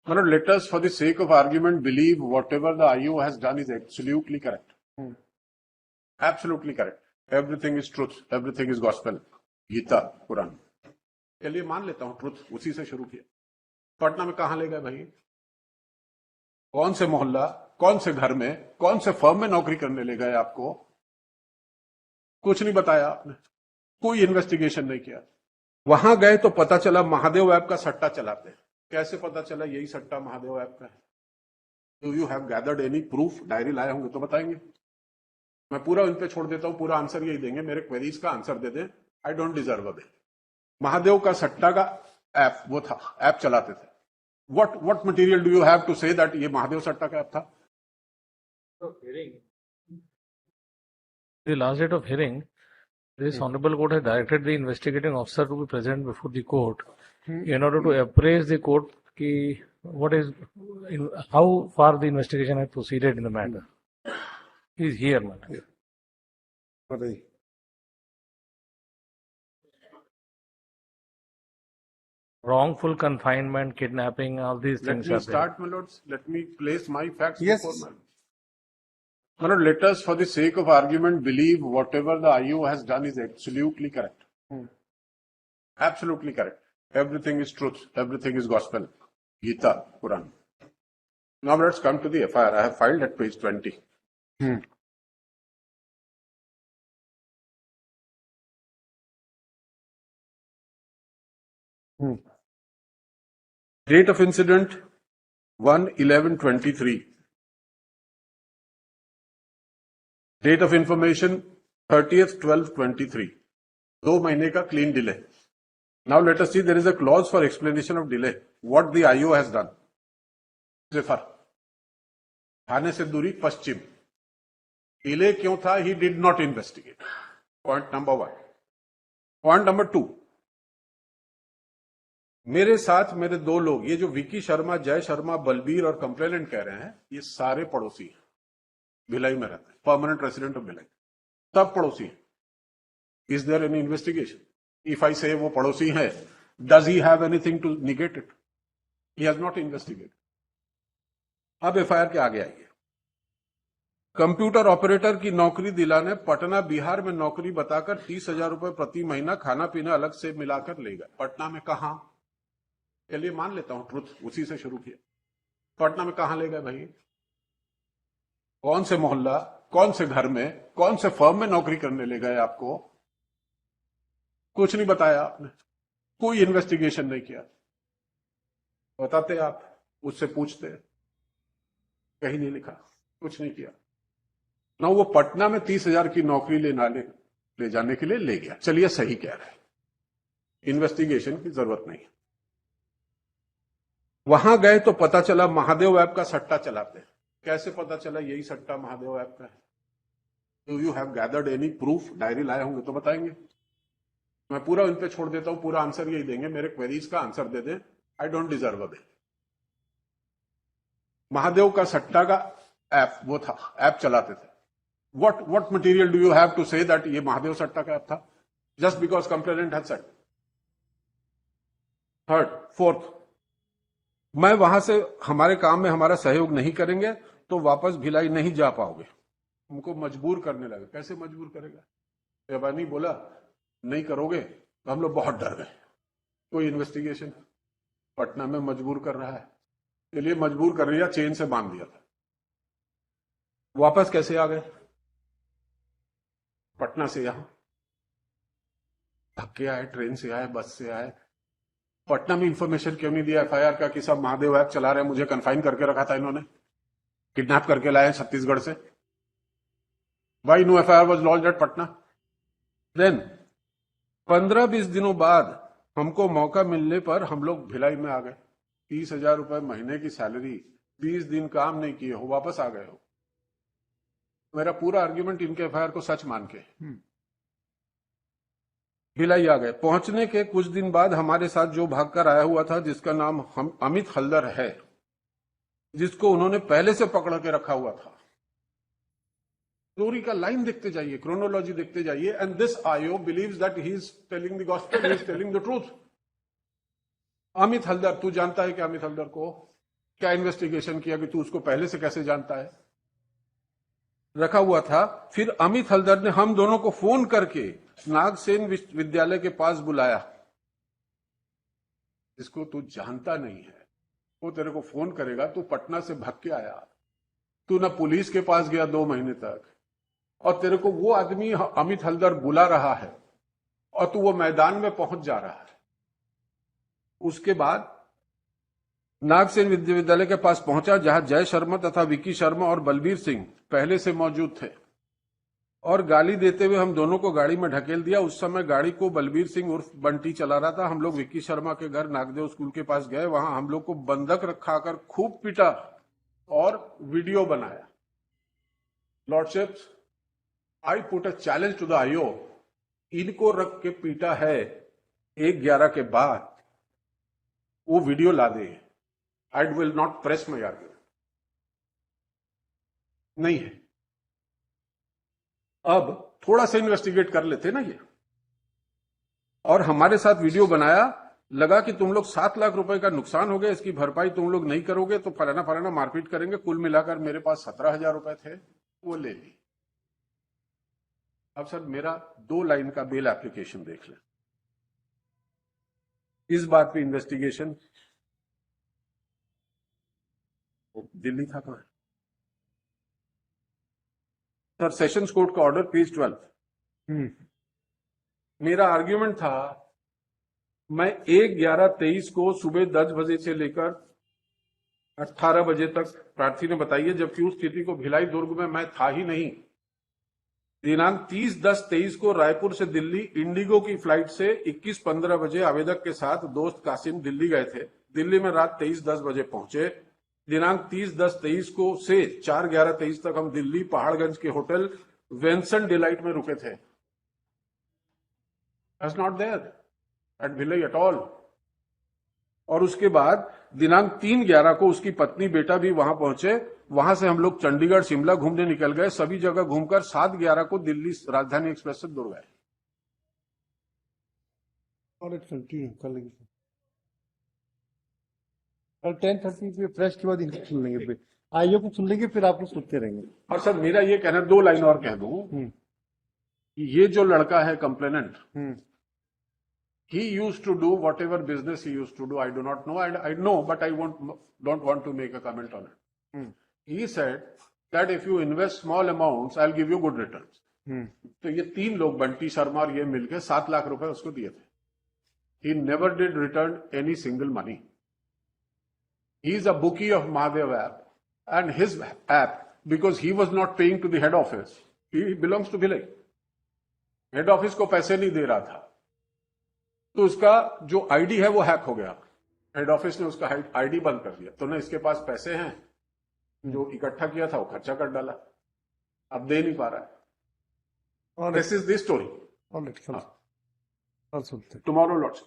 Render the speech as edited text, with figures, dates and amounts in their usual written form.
Let us, for the sake of argument, believe whatever the IO has done is absolutely correct. Absolutely correct. Everything is truth. Everything is gospel. Gita Quran के लिए मान लेता हूं truth, उसी से शुरू किया। पटना में कहां ले गए भाई? कौन से मोहल्ला, कौन से घर में, कौन से फर्म में नौकरी करने ले गए आपको? कुछ नहीं बताया आपने, कोई इन्वेस्टिगेशन नहीं किया। वहां गए तो पता चला महादेव ऐप का सट्टा चलाते हैं। कैसे पता चला यही सट्टा महादेव ऐप का है? Do you have gathered any proof? Diary लाए होंगे तो बताएंगे। मैं पूरा उन पे छोड़ देता हूं, पूरा आंसर यही देंगे, मेरे क्वेरीज का आंसर दे दें। I don't deserve a. Mahadev का सट्टा का ऐप वो था, ऐप चलाते थे। what material do you have to say that ये महादेव सट्टा का ऐप था? The last date of hearing, this Honorable Court has directed the investigating officer to be present before the court in order to appraise the court ki what is, how far the investigation has proceeded in the matter. He is here, madam. Wrongful confinement, kidnapping, all these things. Let me start, my lords. Let me place my facts before my lord. Let us, for the sake of argument, believe whatever the IO has done is absolutely correct. Absolutely correct. Everything is truth. Everything is gospel. Gita, Quran. Now let's come to the FIR. I have filed at page 20. Date of incident 1/11/23. Date of information 30th/12/23. 2 महीने का clean delay. Now let us see, there is a clause for explanation of delay. What the IO has done. Zifar. थाने से दूरी पश्चिम. Delay क्यों था? He did not investigate. Point number 1. Point number 2. मेरे साथ मेरे 2 लोग, ये जो विकी शर्मा, जय शर्मा, बलबीर और कंप्लेनेंट कह रहे हैं, ये सारे पड़ोसी हैं, भिलाई में रहते हैं, परमानेंट रेसिडेंट ऑफ भिलाई, सब पड़ोसी हैं। Is there any investigation? If I say वो पड़ोसी है, does he have anything to negate it? He has not investigate. अब एफआईआर के आगे आइए। कंप्यूटर ऑपरेटर की नौकरी दिलाने पटना बिहार में नौकरी बताकर 30,000 रुपए प्रति महीना खाना पीना अलग से मिलाकर ले गए। पटना में कहां? के लिए मान लेता हूं ट्रुथ, उसी से शुरू किया। पटना में कहां ले गए भाई? कौन से मोहल्ला, कौन से घर में, कौन से फर्म में नौकरी करने ले गए आपको? कुछ नहीं बताया आपने, कोई इन्वेस्टिगेशन नहीं किया। बताते आप, उससे पूछते, कहीं नहीं लिखा, कुछ नहीं किया ना। वो पटना में 30,000 की नौकरी ले जाने के लिए ले गया। चलिए, सही कह रहे हैं, इन्वेस्टिगेशन की जरूरत नहीं। वहां गए तो पता चला महादेव ऐप का सट्टा चलाते हैं। कैसे पता चला यही सट्टा महादेव ऐप का है? Do you have gathered any proof? Diary लाए होंगे तो बताएंगे। मैं पूरा उन पे छोड़ देता हूं, पूरा आंसर यही देंगे, मेरे क्वेरीज का आंसर दे दें। I don't deserve a. Mahadev का सट्टा का ऐप वो था, ऐप चलाते थे। what material do you have to say that ये महादेव सट्टा का ऐप था? Just because complainant has said. Third, fourth, मैं वहां से हमारे काम में हमारा सहयोग नहीं करेंगे तो वापस भिलाई नहीं जा पाओगे। हमको मजबूर करने लगे। कैसे मजबूर करेगा? एबानी बोला नहीं करोगे तो हम लोग बहुत डर गए। कोई इन्वेस्टिगेशन? पटना में मजबूर कर रहा है, चलिए मजबूर कर रही है, चेन से बांध दिया था। वापस कैसे आ गए? पटना से यहां धक्के आए, ट्रेन से आए, बस से आए। पटना में इंफॉर्मेशन क्यों नहीं दिया एफआईआर का कि सब महादेव ऐप चला रहे हैं, मुझे कन्फाइन करके रखा था इन्होंने, किडनैप करके लाए छत्तीसगढ़ से। Why no FIR was launched at Patna? Then 15-20 दिनों बाद हमको मौका मिलने पर हम लोग भिलाई में आ गए। 30,000 रुपए महीने की सैलरी, 20 दिन काम नहीं किए हो, वापस आ गए हो। मेरा पूरा आर्ग्यूमेंट इनके एफआईआर को सच मान के भिलाई आ गए। पहुंचने के कुछ दिन बाद हमारे साथ जो भागकर आया हुआ था, जिसका नाम अमित हल्दर है, जिसको उन्होंने पहले से पकड़ के रखा हुआ था। स्टोरी का लाइन देखते जाइए, क्रोनोलॉजी देखते जाइए। And this IO believes that he is telling the gospel, he is telling the truth. Amit Haldar, तू जानता है क्या अमित हल्दर को? क्या इन्वेस्टिगेशन किया कि तू उसको पहले से कैसे जानता है? रखा हुआ था। फिर अमित हल्दर ने हम दोनों को फोन करके नागसेन विश्वविद्यालय के पास बुलाया, जिसको तू जानता नहीं है। वो तेरे को फोन करेगा, तू पटना से भाग के आया, तू ना पुलिस के पास गया 2 महीने तक, और तेरे को वो आदमी अमित हल्दर बुला रहा है और तू वो मैदान में पहुंच जा रहा है। उसके बाद नागसेन विश्वविद्यालय के पास पहुंचा, जहां जय शर्मा तथा विकी शर्मा और बलबीर सिंह पहले से मौजूद थे, और गाली देते हुए हम दोनों को गाड़ी में ढकेल दिया। उस समय गाड़ी को बलबीर सिंह उर्फ बंटी चला रहा था। हम लोग विक्की शर्मा के घर नागदेव स्कूल के पास गए, वहां हम लोग को बंधक रखाकर खूब पीटा और वीडियो बनाया। Lordships, I put a challenge to the IO, इनको रख के पीटा है 1/11 के बाद, वो वीडियो ला दे। I will not press my argument, नहीं है। अब थोड़ा सा इन्वेस्टिगेट कर लेते ना ये, और हमारे साथ वीडियो बनाया। लगा कि तुम लोग 7 लाख रुपए का नुकसान हो गया, इसकी भरपाई तुम लोग नहीं करोगे तो फलाना फलाना मारपीट करेंगे। कुल मिलाकर मेरे पास 17,000 रुपए थे, वो ले ली। अब सर मेरा 2 लाइन का बेल एप्लीकेशन देख लें। इस बात पे इन्वेस्टिगेशन दिल्ली था कहां? सर सेशंस कोर्ट का ऑर्डर पेज 12। मेरा आर्ग्यूमेंट था, मैं 1/11/23 को सुबह 10 बजे से लेकर 18 बजे तक, प्रार्थी ने बताइए, जबकि उस स्थिति को भिलाई दुर्ग में मैं था ही नहीं। दिनांक 30/10/23 को रायपुर से दिल्ली इंडिगो की फ्लाइट से 21:15 बजे आवेदक के साथ दोस्त कासिम दिल्ली गए थे। दिल्ली में रात 23:10 बजे पहुंचे। दिनांक 30/10/23 को से 4/11/23 तक हम दिल्ली पहाड़गंज के होटल वेंसन डिलाइट में रुके थे। That's not there at Bhilai at all। और उसके बाद दिनांक 3/11 को उसकी पत्नी बेटा भी वहां पहुंचे। वहां से हम लोग चंडीगढ़ शिमला घूमने निकल गए। सभी जगह घूमकर 7/11 को दिल्ली राजधानी एक्सप्रेस से दुर्ग आए। और कंटिन्यू कर लेंगे कल 10:30 पे प्रेस के बाद इनको सुन लेंगे, फिर आइए को सुन लेंगे, फिर आपको सुनते रहेंगे। और सर मेरा ये कहना, 2 लाइन और कह दूं कि ये जो लड़का है complainant, he used to do whatever business he used to do. I do not know, and I know, but I don't want to make a comment on it. He said that if you invest small amounts, I'll give you good returns. तो ये 3 लोग, बंटी शर्मा और ये मिलके 7 लाख रुपए उसको दिए थे। He never did return any single money. He is a bookie of Mahadev app, and his app, because he was not paying to the head office, he belongs to Bhilai. Head office को पैसे नहीं दे रहा था, तो उसका जो ID है वो हैक हो गया। हेड ऑफिस ने उसका आईडी बंद कर दिया, तो ना इसके पास पैसे हैं, जो इकट्ठा किया था वो खर्चा कर डाला, अब दे नहीं पा रहा है। This is the story. Alright, कल सुनते हैं। Tomorrow lots.